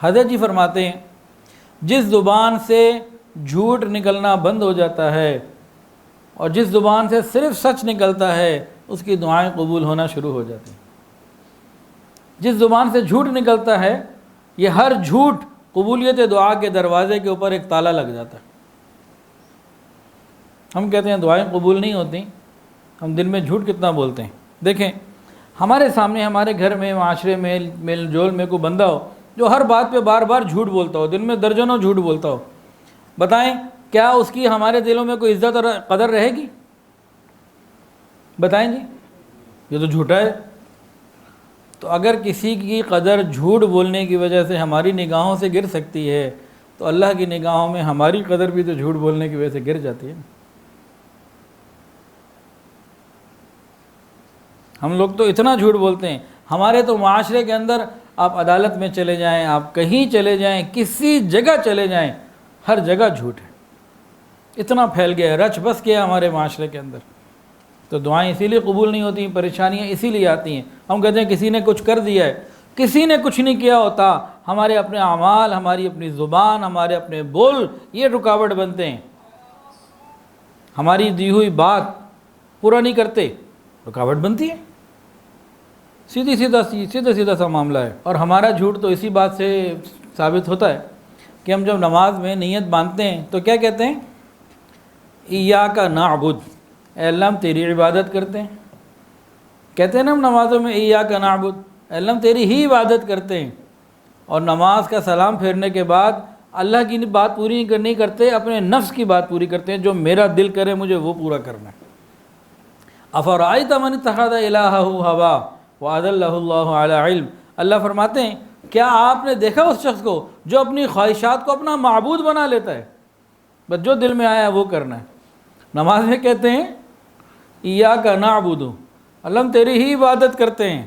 حضرت جی فرماتے ہیں جس زبان سے جھوٹ نکلنا بند ہو جاتا ہے اور جس زبان سے صرف سچ نکلتا ہے اس کی دعائیں قبول ہونا شروع ہو جاتی ہیں۔ جس زبان سے جھوٹ نکلتا ہے یہ ہر جھوٹ قبولیت دعا کے دروازے کے اوپر ایک تالا لگ جاتا ہے۔ ہم کہتے ہیں دعائیں قبول نہیں ہوتی، ہم دل میں جھوٹ کتنا بولتے ہیں۔ دیکھیں ہمارے سامنے ہمارے گھر میں معاشرے میں میل جول میں کوئی بندہ ہو جو ہر بات پہ بار بار جھوٹ بولتا ہو، دن میں درجنوں جھوٹ بولتا ہو، بتائیں کیا اس کی ہمارے دلوں میں کوئی عزت اور قدر رہے گی؟ بتائیں جی، یہ تو جھوٹا ہے۔ تو اگر کسی کی قدر جھوٹ بولنے کی وجہ سے ہماری نگاہوں سے گر سکتی ہے تو اللہ کی نگاہوں میں ہماری قدر بھی تو جھوٹ بولنے کی وجہ سے گر جاتی ہے۔ ہم لوگ تو اتنا جھوٹ بولتے ہیں، ہمارے تو معاشرے کے اندر آپ عدالت میں چلے جائیں، آپ کہیں چلے جائیں، کسی جگہ چلے جائیں، ہر جگہ جھوٹ ہے، اتنا پھیل گیا ہے، رچ بس گیا ہمارے معاشرے کے اندر۔ تو دعائیں اسی لیے قبول نہیں ہوتی ہیں، پریشانیاں اسی لیے آتی ہیں۔ ہم کہتے ہیں کسی نے کچھ کر دیا ہے، کسی نے کچھ نہیں کیا ہوتا، ہمارے اپنے اعمال، ہماری اپنی زبان، ہمارے اپنے بول یہ رکاوٹ بنتے ہیں۔ ہماری دی ہوئی بات پورا نہیں کرتے، رکاوٹ بنتی ہے، سیدھا سا معاملہ ہے۔ اور ہمارا جھوٹ تو اسی بات سے ثابت ہوتا ہے کہ ہم جب نماز میں نیت باندھتے ہیں تو کیا کہتے ہیں؟ ایاک نعبد، اے اللہ ہم تیری عبادت کرتے ہیں۔ کہتے ہیں نا ہم نمازوں میں ایاک نعبد، اے اللہ ہم تیری ہی عبادت کرتے ہیں۔ اور نماز کا سلام پھیرنے کے بعد اللہ کی بات پوری نہیں کرتے، اپنے نفس کی بات پوری کرتے ہیں، جو میرا دل کرے مجھے وہ پورا کرنا ہے۔ افرأیت من اتخذ الہہ ہوا وَأَضَلَّهُ اللَّهُ عَلَى علم، اللہ فرماتے ہیں کیا آپ نے دیکھا اس شخص کو جو اپنی خواہشات کو اپنا معبود بنا لیتا ہے، بس جو دل میں آیا ہے وہ کرنا ہے۔ نماز میں کہتے ہیں ایاک نعبد، اللہ ہم تیری ہی عبادت کرتے ہیں،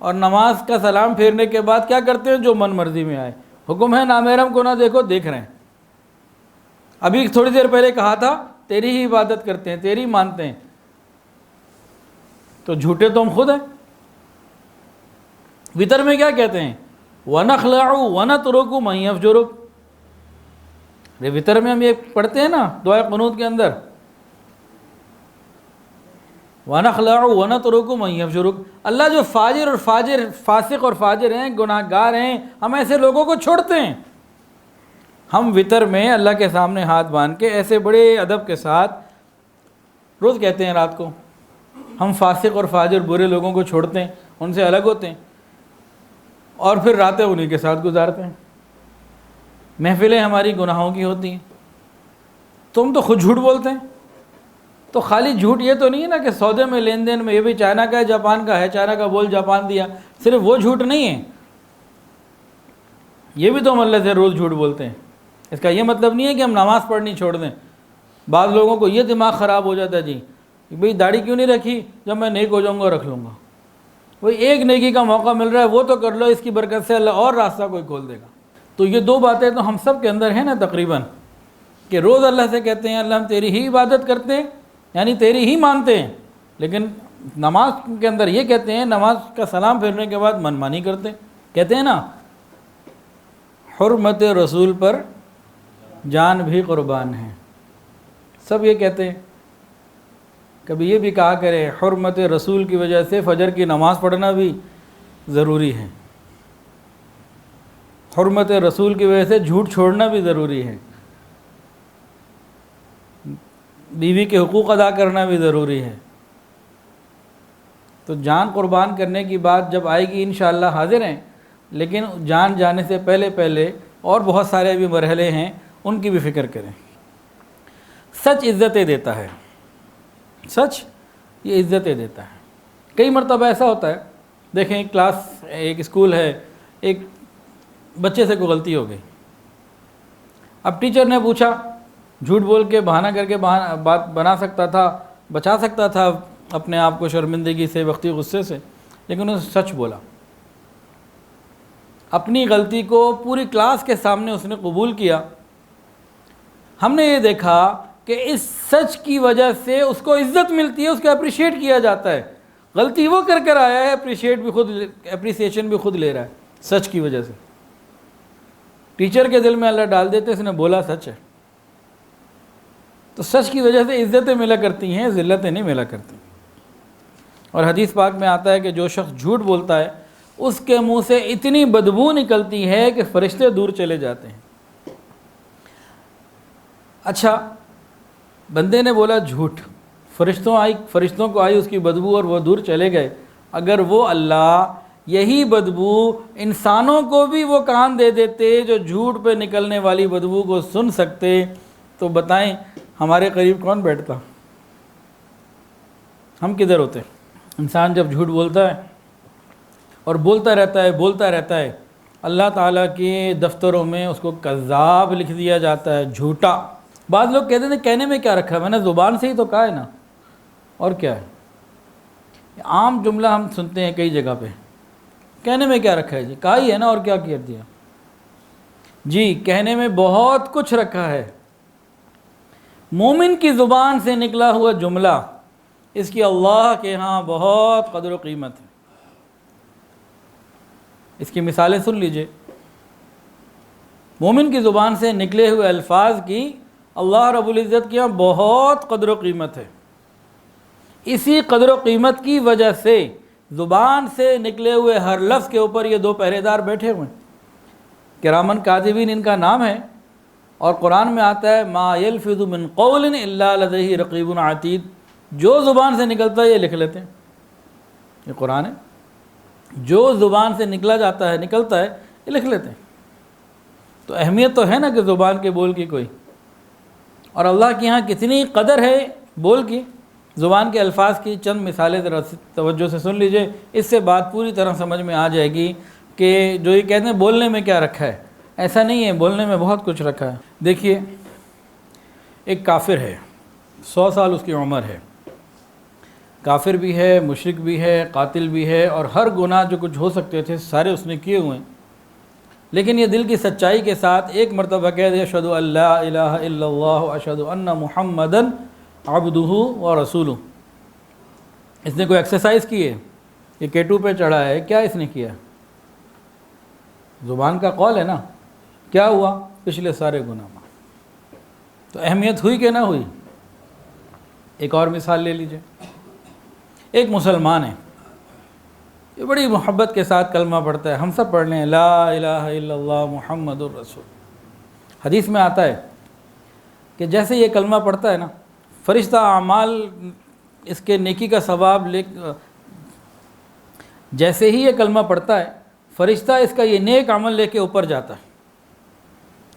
اور نماز کا سلام پھیرنے کے بعد کیا کرتے ہیں؟ جو من مرضی میں آئے۔ حکم ہے نامحرم کو نہ دیکھو، دیکھ رہے ہیں۔ ابھی تھوڑی دیر پہلے کہا تھا تیری ہی عبادت کرتے ہیں، تیری مانتے ہیں، تو جھوٹے تو ہم خود ہیں۔ وتر میں کیا کہتے ہیں؟ وَنَخْلَعُ وَنَتْرُكُ مَن يَفْجُرُكَ، وتر میں ہم یہ پڑھتے ہیں نا دعائے قنوت کے اندر، وَنَخْلَعُ وَنَتْرُكُ مَن يَفْجُرُكَ، اللہ جو فاجر اور فاسق اور فاجر ہیں، گناہ گار ہیں، ہم ایسے لوگوں کو چھوڑتے ہیں۔ ہم وتر میں اللہ کے سامنے ہاتھ باندھ کے ایسے بڑے ادب کے ساتھ روز کہتے ہیں رات کو ہم فاسق اور فاجر برے لوگوں کو چھوڑتے ہیں، ان سے الگ ہوتے ہیں، اور پھر راتیں انہی کے ساتھ گزارتے ہیں۔ محفلیں ہماری گناہوں کی ہوتی ہیں، تم تو خود جھوٹ بولتے ہیں۔ تو خالی جھوٹ یہ تو نہیں ہے نا کہ سودے میں لین دین میں یہ بھی چائنا کا ہے جاپان کا ہے، چائنا کا بول جاپان دیا، صرف وہ جھوٹ نہیں ہے، یہ بھی تو ہم اللہ سے روز جھوٹ بولتے ہیں۔ اس کا یہ مطلب نہیں ہے کہ ہم نماز پڑھنی چھوڑ دیں۔ بعض لوگوں کو یہ دماغ خراب ہو جاتا ہے جی بھئی داڑھی کیوں نہیں رکھی، جب میں نیک ہو جاؤں گا رکھ لوں گا۔ وہی ایک نیکی کا موقع مل رہا ہے وہ تو کر لو، اس کی برکت سے اللہ اور راستہ کوئی کھول دے گا۔ تو یہ دو باتیں تو ہم سب کے اندر ہیں نا تقریباً، کہ روز اللہ سے کہتے ہیں اللہ ہم تیری ہی عبادت کرتے ہیں، یعنی تیری ہی مانتے ہیں، لیکن نماز کے اندر یہ کہتے ہیں نماز کا سلام پھیرنے کے بعد من مانی کرتے ہیں۔ کہتے ہیں نا حرمت رسول پر جان بھی قربان ہے، سب یہ کہتے ہیں۔ کبھی یہ بھی کہا کرے حرمت رسول کی وجہ سے فجر کی نماز پڑھنا بھی ضروری ہے، حرمت رسول کی وجہ سے جھوٹ چھوڑنا بھی ضروری ہے، بیوی کے حقوق ادا کرنا بھی ضروری ہے۔ تو جان قربان کرنے کی بات جب آئے گی انشاءاللہ حاضر ہیں، لیکن جان جانے سے پہلے اور بہت سارے بھی مرحلے ہیں، ان کی بھی فکر کریں۔ سچ عزتیں دیتا ہے، سچ یہ عزتیں دیتا ہے۔ کئی مرتبہ ایسا ہوتا ہے، دیکھیں ایک اسکول ہے، ایک بچے سے کوئی غلطی ہو گئی، اب ٹیچر نے پوچھا، جھوٹ بول کے بہانہ کر کے بات بنا سکتا تھا، بچا سکتا تھا اپنے آپ کو شرمندگی سے، وقتی غصے سے، لیکن اس نے سچ بولا، اپنی غلطی کو پوری کلاس کے سامنے اس نے قبول کیا۔ ہم نے یہ دیکھا کہ اس سچ کی وجہ سے اس کو عزت ملتی ہے، اس کو اپریشیٹ کیا جاتا ہے۔ غلطی وہ کر آیا ہے، اپریسیشن بھی خود لے رہا ہے سچ کی وجہ سے۔ ٹیچر کے دل میں اللہ ڈال دیتے اس نے بولا سچ ہے، تو سچ کی وجہ سے عزتیں ملا کرتی ہیں، ذلتیں نہیں ملا کرتی۔ اور حدیث پاک میں آتا ہے کہ جو شخص جھوٹ بولتا ہے اس کے منہ سے اتنی بدبو نکلتی ہے کہ فرشتے دور چلے جاتے ہیں۔ اچھا، بندے نے بولا جھوٹ، فرشتوں کو آئی اس کی بدبو اور وہ دور چلے گئے۔ اگر وہ اللہ یہی بدبو انسانوں کو بھی وہ کان دے دیتے جو جھوٹ پہ نکلنے والی بدبو کو سن سکتے، تو بتائیں ہمارے قریب کون بیٹھتا؟ ہم کدھر ہوتے؟ انسان جب جھوٹ بولتا ہے اور بولتا رہتا ہے، اللہ تعالیٰ کے دفتروں میں اس کو کذاب لکھ دیا جاتا ہے، جھوٹا۔ بعض لوگ کہتے ہیں کہنے میں کیا رکھا ہے، میں نے زبان سے ہی تو کہا ہے نا، اور کیا ہے؟ عام جملہ ہم سنتے ہیں کئی جگہ پہ، کہنے میں کیا رکھا ہے جی، کہا ہی ہے نا، اور کیا کر دیا جی؟ کہنے میں بہت کچھ رکھا ہے۔ مومن کی زبان سے نکلا ہوا جملہ، اس کی اللہ کے ہاں بہت قدر و قیمت ہے۔ اس کی مثالیں سن لیجئے۔ مومن کی زبان سے نکلے ہوئے الفاظ کی اللہ رب العزت کے ہاں بہت قدر و قیمت ہے۔ اسی قدر و قیمت کی وجہ سے زبان سے نکلے ہوئے ہر لفظ کے اوپر یہ دو پہرے دار بیٹھے ہوئے ہیں، کرامن کاتبین ان کا نام ہے، اور قرآن میں آتا ہے ما یلفظ من قول الا لدیہ رقیب عتید، جو زبان سے نکلتا ہے یہ لکھ لیتے ہیں۔ یہ قرآن ہے، جو زبان سے نکلتا ہے یہ لکھ لیتے ہیں۔ تو اہمیت تو ہے نا کہ زبان کے بول کی کوئی، اور اللہ کے یہاں کتنی قدر ہے بول کی، زبان کے الفاظ کی چند مثالیں ذرا توجہ سے سن لیجئے، اس سے بات پوری طرح سمجھ میں آ جائے گی کہ جو یہ کہتے ہیں بولنے میں کیا رکھا ہے، ایسا نہیں ہے، بولنے میں بہت کچھ رکھا ہے۔ دیکھیے، ایک کافر ہے، 100 سال اس کی عمر ہے، کافر بھی ہے، مشرک بھی ہے، قاتل بھی ہے، اور ہر گناہ جو کچھ ہو سکتے تھے سارے اس نے کیے ہوئے ہیں، لیکن یہ دل کی سچائی کے ساتھ ایک مرتبہ کہہ دیا اشہدو ان لا الہ الا اللہ اشہدو ان محمدن عبدہ و رسولہ۔ اس نے کوئی ایکسرسائز کی ہے، یہ کیٹو پہ چڑھا ہے، کیا اس نے کیا؟ زبان کا قول ہے نا، کیا ہوا؟ پچھلے سارے گناہ معاف۔ تو اہمیت ہوئی کہ نہ ہوئی؟ ایک اور مثال لے لیجئے، ایک مسلمان ہے، یہ بڑی محبت کے ساتھ کلمہ پڑھتا ہے، ہم سب پڑھ لیں لا الہ الا اللہ محمد الرسول۔ حدیث میں آتا ہے کہ جیسے یہ کلمہ پڑھتا ہے نا، فرشتہ اعمال اس کے نیکی کا ثواب جیسے ہی یہ کلمہ پڑھتا ہے، فرشتہ اس کا یہ نیک عمل لے کے اوپر جاتا ہے۔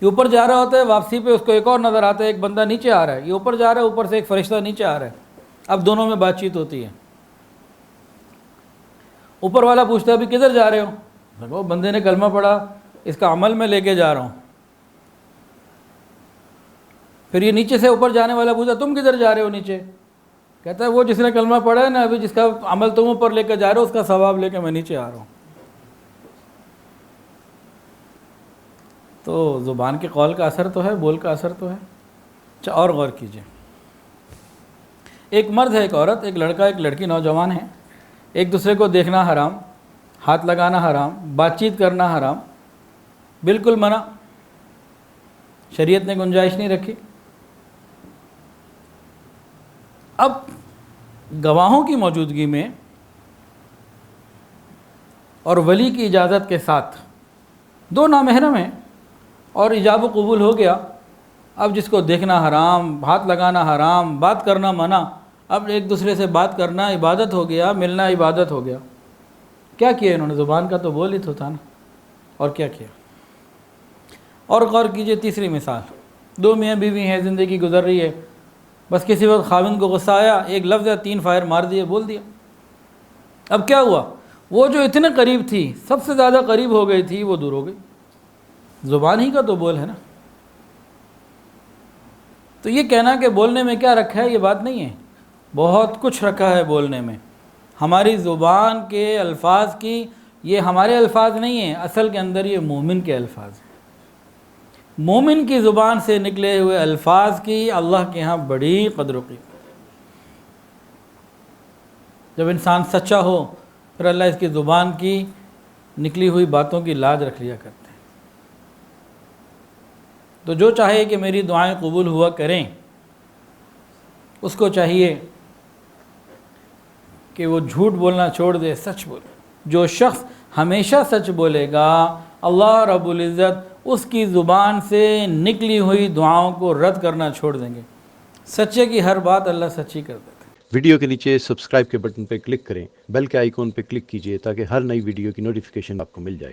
یہ اوپر جا رہا ہوتا ہے، واپسی پہ اس کو ایک اور نظر آتا ہے، ایک بندہ نیچے آ رہا ہے، یہ اوپر جا رہا ہے، اوپر سے ایک فرشتہ نیچے آ رہا ہے، اب دونوں میں بات چیت ہوتی ہے۔ اوپر والا پوچھتا ہے ابھی کدھر جا رہے ہو؟ وہ بندے نے کلمہ پڑھا، اس کا عمل میں لے کے جا رہا ہوں۔ پھر یہ نیچے سے اوپر جانے والا پوچھتا تم کدھر جا رہے ہو نیچے؟ کہتا ہے وہ جس نے کلمہ پڑھا ہے نا، ابھی جس کا عمل تم اوپر لے کے جا رہے ہو اس کا ثواب لے کے میں نیچے آ رہا ہوں۔ تو زبان کے قول کا اثر تو ہے، بول کا اثر تو ہے۔ اچھا، اور غور کیجئے، ایک مرد ہے، ایک عورت، ایک لڑکا ایک لڑکی، نوجوان ہیں، ایک دوسرے کو دیکھنا حرام، ہاتھ لگانا حرام، بات چیت کرنا حرام، بالکل منع، شریعت نے گنجائش نہیں رکھی۔ اب گواہوں کی موجودگی میں اور ولی کی اجازت کے ساتھ دو نامحرم ہیں اور ایجاب و قبول ہو گیا، اب جس کو دیکھنا حرام، ہاتھ لگانا حرام، بات کرنا منع، اب ایک دوسرے سے بات کرنا عبادت ہو گیا، ملنا عبادت ہو گیا۔ کیا کیا انہوں نے؟ زبان کا تو بول ہی تو تھا نا، اور کیا کیا؟ اور غور کیجئے، تیسری مثال، دو میاں بیوی ہیں، زندگی گزر رہی ہے، بس کسی وقت خاوند کو غصہ آیا، ایک لفظ یا 3 فائر مار دیے، بول دیا۔ اب کیا ہوا؟ وہ جو اتنے قریب تھی، سب سے زیادہ قریب ہو گئی تھی، وہ دور ہو گئی۔ زبان ہی کا تو بول ہے نا۔ تو یہ کہنا کہ بولنے میں کیا رکھا ہے، یہ بات نہیں ہے، بہت کچھ رکھا ہے بولنے میں۔ ہماری زبان کے الفاظ کی، یہ ہمارے الفاظ نہیں ہیں، اصل کے اندر یہ مومن کے الفاظ ہیں۔ مومن کی زبان سے نکلے ہوئے الفاظ کی اللہ کے ہاں بڑی قدر و قیمت۔ جب انسان سچا ہو پھر اللہ اس کی زبان کی نکلی ہوئی باتوں کی لاج رکھ لیا کرتے ہیں۔ تو جو چاہے کہ میری دعائیں قبول ہوا کریں، اس کو چاہیے کہ وہ جھوٹ بولنا چھوڑ دے، سچ بولے۔ جو شخص ہمیشہ سچ بولے گا، اللہ رب العزت اس کی زبان سے نکلی ہوئی دعاؤں کو رد کرنا چھوڑ دیں گے۔ سچے کی ہر بات اللہ سچی کر دیتا ہے۔ ویڈیو کے نیچے سبسکرائب کے بٹن پہ کلک کریں، بیل کے آئیکن پہ کلک کیجئے تاکہ ہر نئی ویڈیو کی نوٹیفیکیشن آپ کو مل جائے۔